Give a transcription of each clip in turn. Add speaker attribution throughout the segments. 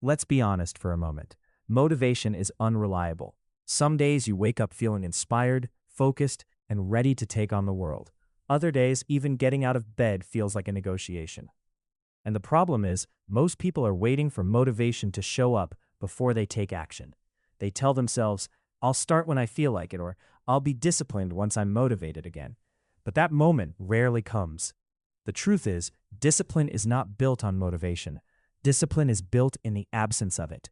Speaker 1: Let's be honest for a moment. Motivation is unreliable. Some days you wake up feeling inspired, focused, and ready to take on the world. Other days, even getting out of bed feels like a negotiation. And the problem is, most people are waiting for motivation to show up before they take action. They tell themselves, I'll start when I feel like it, or I'll be disciplined once I'm motivated again. But that moment rarely comes. The truth is, discipline is not built on motivation. Discipline is built in the absence of it.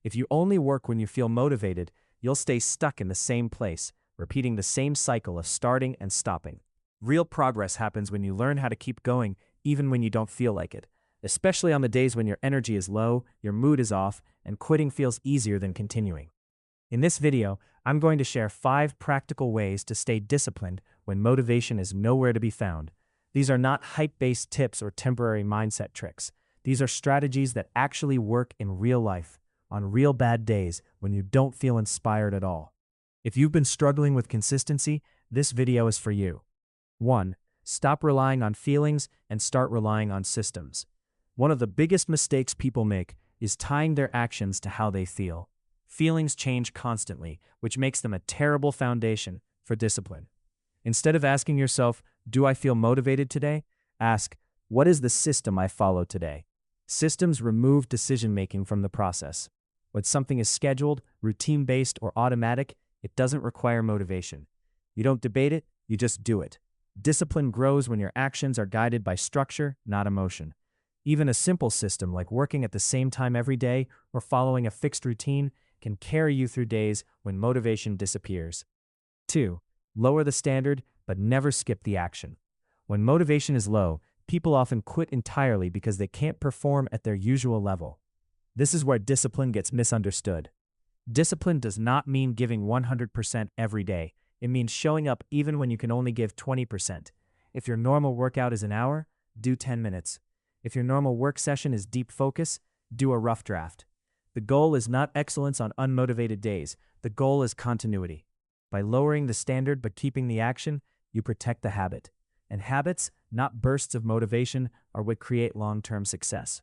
Speaker 1: If you only work when you feel motivated, you'll stay stuck in the same place, repeating the same cycle of starting and stopping. Real progress happens when you learn how to keep going even when you don't feel like it, especially on the days when your energy is low, your mood is off, and quitting feels easier than continuing. In this video, I'm going to share 5 practical ways to stay disciplined when motivation is nowhere to be found. These are not hype-based tips or temporary mindset tricks. These are strategies that actually work in real life, on real bad days when you don't feel inspired at all. If you've been struggling with consistency, this video is for you. 1. Stop relying on feelings and start relying on systems. One of the biggest mistakes people make is tying their actions to how they feel. Feelings change constantly, which makes them a terrible foundation for discipline. Instead of asking yourself, do I feel motivated today? Ask, what is the system I follow today? Systems remove decision-making from the process. When something is scheduled, routine-based, or automatic, it doesn't require motivation. You don't debate it, you just do it. Discipline grows when your actions are guided by structure, not emotion. Even a simple system like working at the same time every day or following a fixed routine can carry you through days when motivation disappears. 2. Lower the standard, but never skip the action. When motivation is low, people often quit entirely because they can't perform at their usual level. This is where discipline gets misunderstood. Discipline does not mean giving 100% every day. It means showing up even when you can only give 20%. If your normal workout is an hour, do 10 minutes. If your normal work session is deep focus, do a rough draft. The goal is not excellence on unmotivated days. The goal is continuity. By lowering the standard but keeping the action, you protect the habit. And habits, not bursts of motivation, are what create long-term success.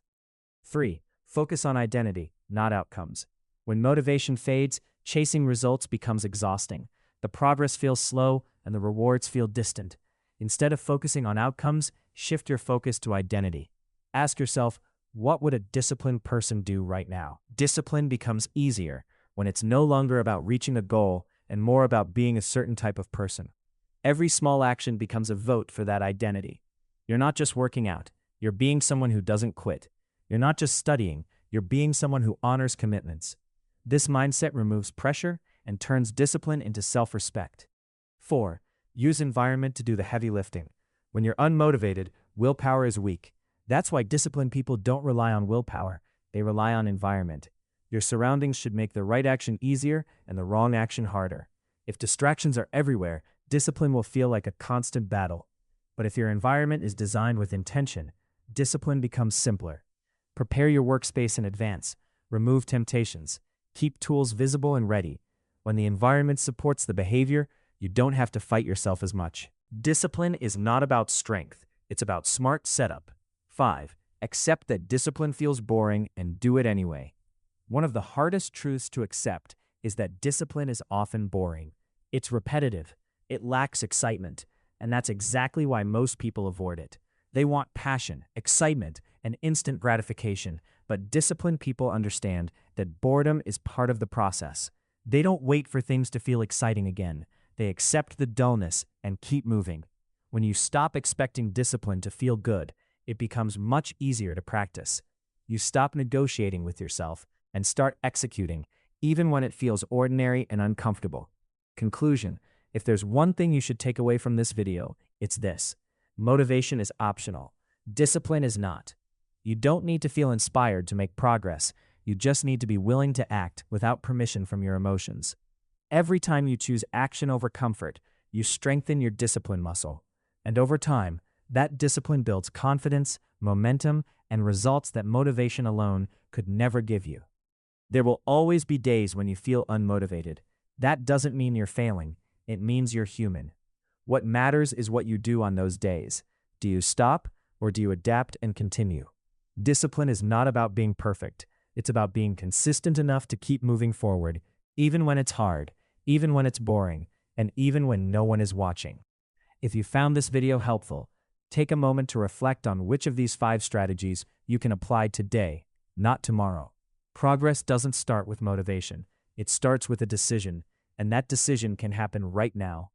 Speaker 1: 3. Focus on identity, not outcomes. When motivation fades, chasing results becomes exhausting. The progress feels slow and the rewards feel distant. Instead of focusing on outcomes, shift your focus to identity. Ask yourself, what would a disciplined person do right now? Discipline becomes easier when it's no longer about reaching a goal and more about being a certain type of person. Every small action becomes a vote for that identity. You're not just working out, you're being someone who doesn't quit. You're not just studying, you're being someone who honors commitments. This mindset removes pressure and turns discipline into self-respect. 4. Use environment to do the heavy lifting. When you're unmotivated, willpower is weak. That's why disciplined people don't rely on willpower, they rely on environment. Your surroundings should make the right action easier and the wrong action harder. If distractions are everywhere, discipline will feel like a constant battle. But if your environment is designed with intention, discipline becomes simpler. Prepare your workspace in advance. Remove temptations. Keep tools visible and ready. When the environment supports the behavior, you don't have to fight yourself as much. Discipline is not about strength. It's about smart setup. 5. Accept that discipline feels boring and do it anyway. One of the hardest truths to accept is that discipline is often boring. It's repetitive. It lacks excitement. And that's exactly why most people avoid it. They want passion, excitement, and instant gratification, but disciplined people understand that boredom is part of the process. They don't wait for things to feel exciting again. They accept the dullness and keep moving. When you stop expecting discipline to feel good, it becomes much easier to practice. You stop negotiating with yourself and start executing, even when it feels ordinary and uncomfortable. Conclusion: if there's one thing you should take away from this video, it's this. Motivation is optional. Discipline is not. You don't need to feel inspired to make progress. You just need to be willing to act without permission from your emotions. Every time you choose action over comfort, you strengthen your discipline muscle. And over time, that discipline builds confidence, momentum, and results that motivation alone could never give you. There will always be days when you feel unmotivated. That doesn't mean you're failing. It means you're human. What matters is what you do on those days. Do you stop, or do you adapt and continue? Discipline is not about being perfect. It's about being consistent enough to keep moving forward, even when it's hard, even when it's boring, and even when no one is watching. If you found this video helpful, take a moment to reflect on which of these 5 strategies you can apply today, not tomorrow. Progress doesn't start with motivation. It starts with a decision, and that decision can happen right now.